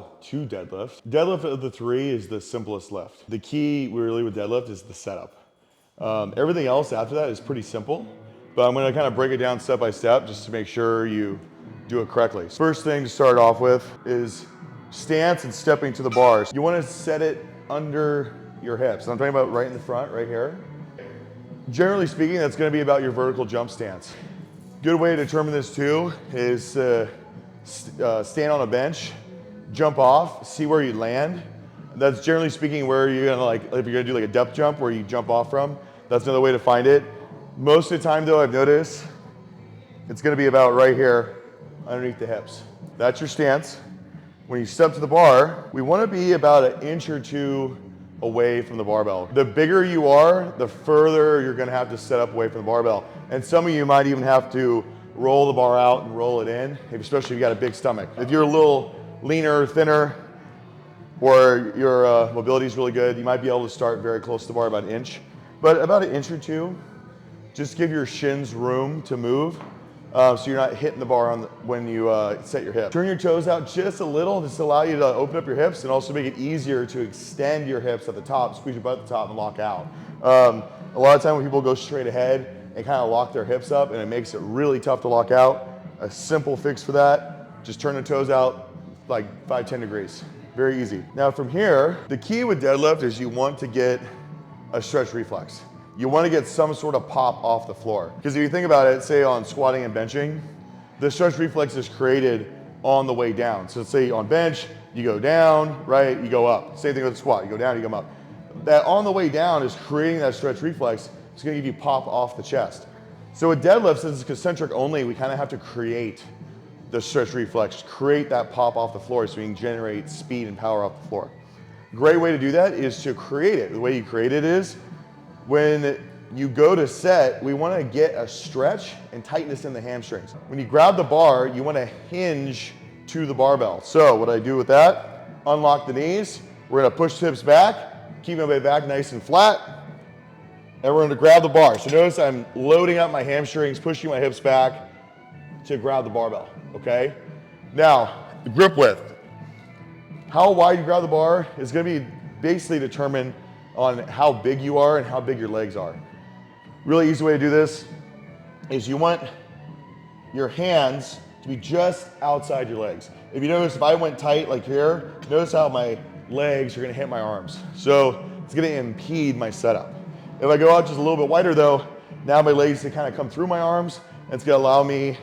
how to deadlift. Deadlift of the three is the simplest lift. The key really with deadlift is the setup. Everything else after that is pretty simple, but I'm gonna kind of break it down step by step just to make sure you do it correctly. First thing to start off with is stance and stepping to the bars. You wanna set it under your hips. I'm talking about right in the front, right here. Generally speaking, that's gonna be about your vertical jump stance. Good way to determine this too is stand on a bench, jump off, see where you land. That's generally speaking where you're gonna if you're gonna do like a depth jump where you jump off from, that's another way to find it. Most of the time though, I've noticed, it's gonna be about right here underneath the hips. That's your stance. When you step to the bar, we wanna be about an inch or two away from the barbell. The bigger you are, the further you're gonna have to set up away from the barbell. And some of you might even have to roll the bar out and roll it in, especially if you got a big stomach. If you're a little leaner, thinner, or your mobility is really good, you might be able to start very close to the bar, about an inch. But about an inch or two, just give your shins room to move so you're not hitting the bar when you set your hips. Turn your toes out just a little, just allow you to open up your hips and also make it easier to extend your hips at the top, squeeze your butt at the top and lock out. A lot of time when people go straight ahead and kind of lock their hips up and it makes it really tough to lock out, a simple fix for that, just turn the toes out like 5-10 degrees. Very easy. Now from here, the key with deadlift is you want to get a stretch reflex. You want to get some sort of pop off the floor. Because if you think about it, say on squatting and benching, the stretch reflex is created on the way down. So say on bench, you go down, right, you go up. Same thing with the squat, you go down, you come up. That on the way down is creating that stretch reflex. It's going to give you pop off the chest. So with deadlift, since it's concentric only, we kind of have to create the stretch reflex, create that pop off the floor so we can generate speed and power off the floor. Great way to do that is to create it. The way you create it is when you go to set, we want to get a stretch and tightness in the hamstrings. When you grab the bar, you want to hinge to the barbell. So what I do with that, unlock the knees, we're going to push the hips back, keep my back nice and flat, and we're going to grab the bar. So notice I'm loading up my hamstrings, pushing my hips back to grab the barbell, okay? Now, the grip width. How wide you grab the bar is going to be basically determined on how big you are and how big your legs are. Really easy way to do this is you want your hands to be just outside your legs. If you notice, if I went tight like here, notice how my legs are going to hit my arms. So it's going to impede my setup. If I go out just a little bit wider though, now my legs can kind of come through my arms and it's going to allow me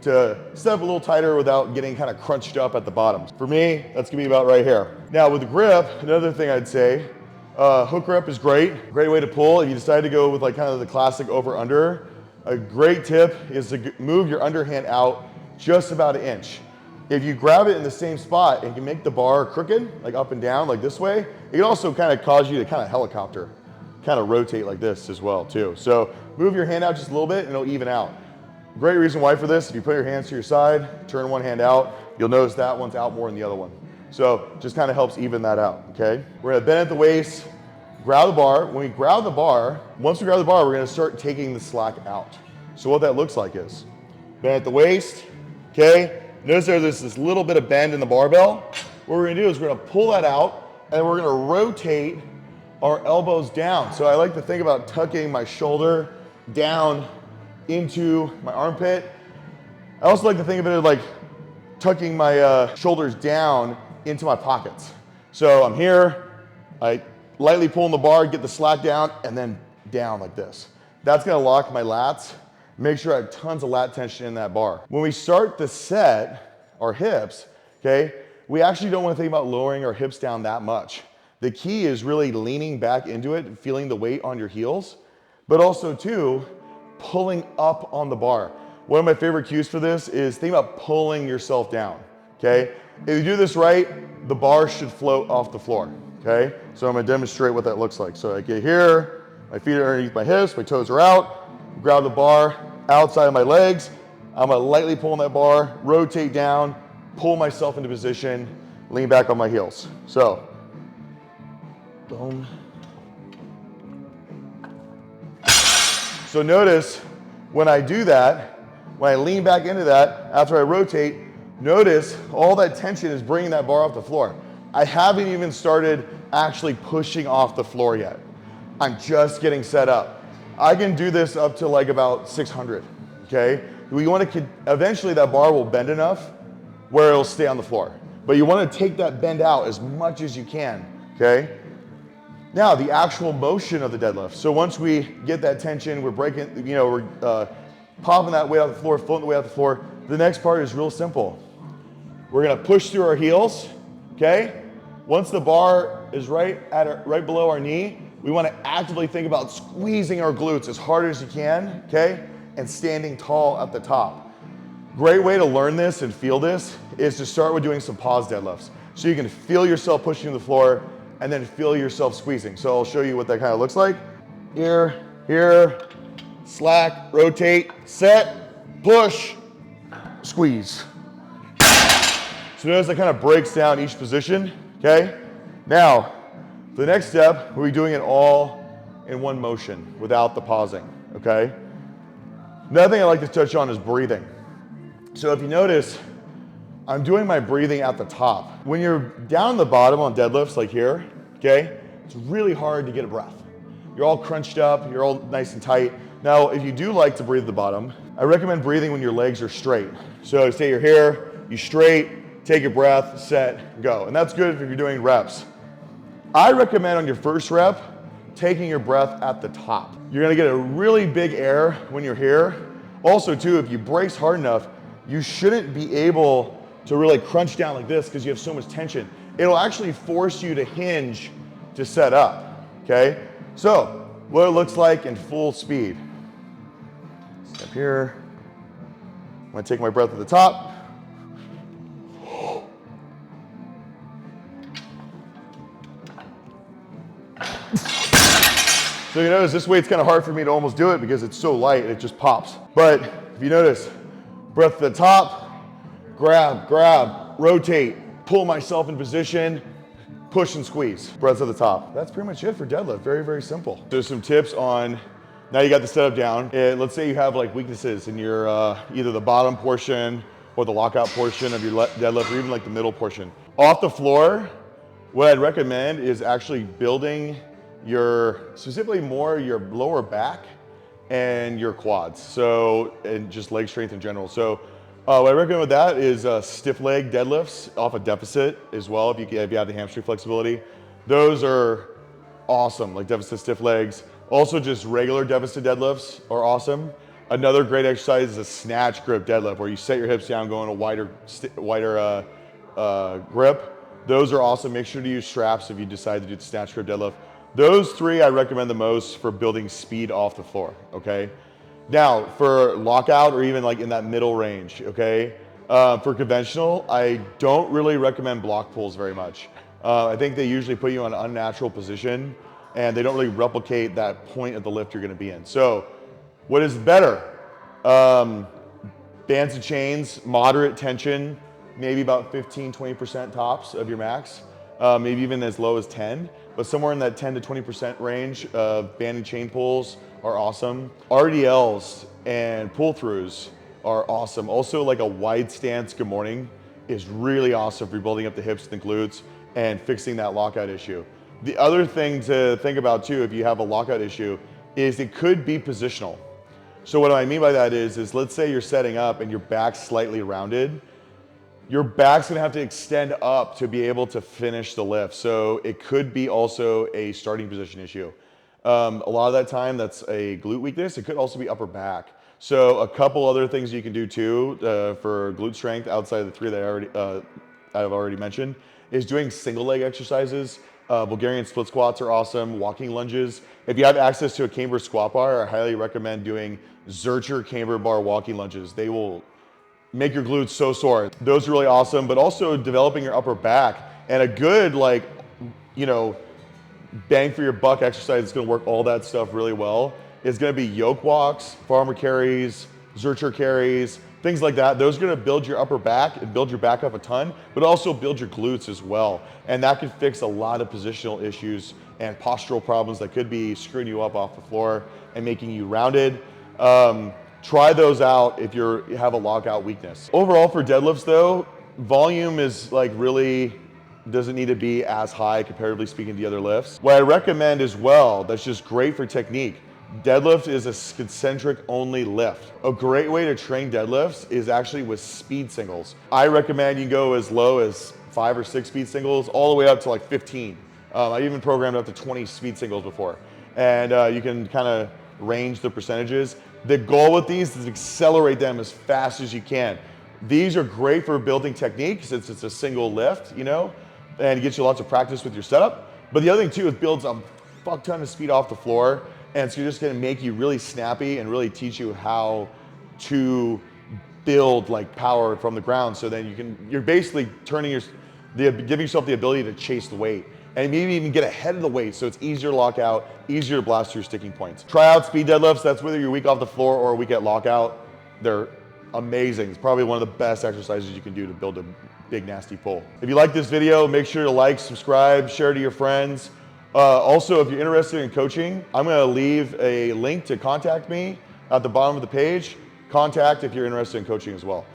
to step a little tighter without getting kind of crunched up at the bottom. For me, that's gonna be about right here. Now with the grip, another thing I'd say, hook grip is great. Great way to pull. If you decide to go with like kind of the classic over under, a great tip is to move your underhand out just about an inch. If you grab it in the same spot and you make the bar crooked, like up and down, like this way, it can also kind of cause you to kind of helicopter, kind of rotate like this as well too. So move your hand out just a little bit and it'll even out. Great reason why for this, if you put your hands to your side, turn one hand out, you'll notice that one's out more than the other one. So just kind of helps even that out, okay? We're gonna bend at the waist, grab the bar. When we grab the bar, once we grab the bar, we're gonna start taking the slack out. So what that looks like is, bend at the waist, okay? Notice there's this little bit of bend in the barbell. What we're gonna do is we're gonna pull that out and we're gonna rotate our elbows down. So I like to think about tucking my shoulder down into my armpit. I also like to think of it like tucking my shoulders down into my pockets. So I'm here, I lightly pull in the bar, get the slack down, and then down like this. That's gonna lock my lats, make sure I have tons of lat tension in that bar. When we start the set, our hips, okay, we actually don't wanna think about lowering our hips down that much. The key is really leaning back into it, feeling the weight on your heels, but also too, pulling up on the bar. One of my favorite cues for this is think about pulling yourself down, okay? If you do this right, the bar should float off the floor, okay? So I'm gonna demonstrate what that looks like. So I get here, my feet are underneath my hips, my toes are out, grab the bar outside of my legs, I'm gonna lightly pull on that bar, rotate down, pull myself into position, lean back on my heels. So, boom. So notice when I do that, when I lean back into that, after I rotate, Notice all that tension is bringing that bar off the floor. I haven't even started actually pushing off the floor yet. I'm just getting set up. I can do this up to like about 600, okay? We want to, eventually that bar will bend enough where it'll stay on the floor. But you want to take that bend out as much as you can, okay? Now, the actual motion of the deadlift. So once we get that tension, we're breaking, we're popping that weight out the floor, floating the weight out the floor. The next part is real simple. We're gonna push through our heels, okay? Once the bar is right below our knee, we wanna actively think about squeezing our glutes as hard as you can, okay? And standing tall at the top. Great way to learn this and feel this is to start with doing some pause deadlifts. So you can feel yourself pushing the floor and then feel yourself squeezing. So I'll show you what that kind of looks like. Here, slack, rotate, set, push, squeeze. So notice that kind of breaks down each position, okay? Now, the next step, we'll be doing it all in one motion without the pausing, okay? Another thing I like to touch on is breathing. So if you notice, I'm doing my breathing at the top. When you're down the bottom on deadlifts like here, okay, it's really hard to get a breath. You're all crunched up, you're all nice and tight. Now, if you do like to breathe at the bottom, I recommend breathing when your legs are straight. So say you're here, you straight, take your breath, set, go. And that's good if you're doing reps. I recommend on your first rep, taking your breath at the top. You're gonna get a really big air when you're here. Also too, if you brace hard enough, you shouldn't be able to really crunch down like this because you have so much tension. It'll actually force you to hinge to set up, okay? So, what it looks like in full speed. Step here. I'm gonna take my breath at the top. So you notice this weight's kind of hard for me to almost do it because it's so light, it just pops. But if you notice, breath at the top, grab, rotate, pull myself in position, push and squeeze, breath at the top. That's pretty much it for deadlift, very, very simple. There's some tips on, now you got the setup down. Let's say you have like weaknesses in your, either the bottom portion or the lockout portion of your deadlift or even like the middle portion. Off the floor, what I'd recommend is actually building specifically more your lower back and your quads. So, and just leg strength in general. So what I recommend with that is stiff leg deadlifts off a deficit as well, if you have the hamstring flexibility. Those are awesome, like deficit stiff legs. Also just regular deficit deadlifts are awesome. Another great exercise is a snatch grip deadlift where you set your hips down, go in a wider grip. Those are awesome. Make sure to use straps if you decide to do the snatch grip deadlift. Those three I recommend the most for building speed off the floor, okay? Now, for lockout or even like in that middle range, okay? For conventional, I don't really recommend block pulls very much. I think they usually put you in an unnatural position and they don't really replicate that point of the lift you're gonna be in. So, what is better? Bands and chains, moderate tension, maybe about 15, 20% tops of your max, maybe even as low as 10. But somewhere in that 10 to 20% range of band and chain pulls are awesome. RDLs and pull-throughs are awesome. Also like a wide stance good morning is really awesome for building up the hips and the glutes and fixing that lockout issue. The other thing to think about too, if you have a lockout issue, is it could be positional. So what I mean by that is let's say you're setting up and your back's slightly rounded. Your back's gonna have to extend up to be able to finish the lift. So it could be also a starting position issue. A lot of that time, that's a glute weakness. It could also be upper back. So a couple other things you can do too for glute strength outside of the three that I've already mentioned is doing single leg exercises. Bulgarian split squats are awesome, walking lunges. If you have access to a camber squat bar, I highly recommend doing Zercher camber bar walking lunges. They will make your glutes so sore. Those are really awesome, but also developing your upper back and a good bang for your buck exercise that's gonna work all that stuff really well is gonna be yoke walks, farmer carries, Zercher carries, things like that. Those are gonna build your upper back and build your back up a ton, but also build your glutes as well. And that can fix a lot of positional issues and postural problems that could be screwing you up off the floor and making you rounded. Try those out if you have a lockout weakness. Overall for deadlifts though, volume is like really doesn't need to be as high comparatively speaking to the other lifts. What I recommend as well, that's just great for technique, deadlift is a concentric only lift. A great way to train deadlifts is actually with speed singles. I recommend you go as low as 5 or 6 speed singles all the way up to like 15. I even programmed up to 20 speed singles before. And you can kind of range the percentages. The goal with these is to accelerate them as fast as you can. These are great for building technique since it's a single lift, you know, and it gets you lots of practice with your setup. But the other thing too, it builds a fuck ton of speed off the floor, and it's just gonna make you really snappy and really teach you how to build like power from the ground. So then you're basically giving yourself the ability to chase the weight and maybe even get ahead of the weight so it's easier to lock out, easier to blast through sticking points. Try out speed deadlifts. That's whether you're weak off the floor or weak at lockout. They're amazing. It's probably one of the best exercises you can do to build a big nasty pull. If you like this video, make sure to like, subscribe, share to your friends. Also, if you're interested in coaching, I'm gonna leave a link to contact me at the bottom of the page. Contact if you're interested in coaching as well.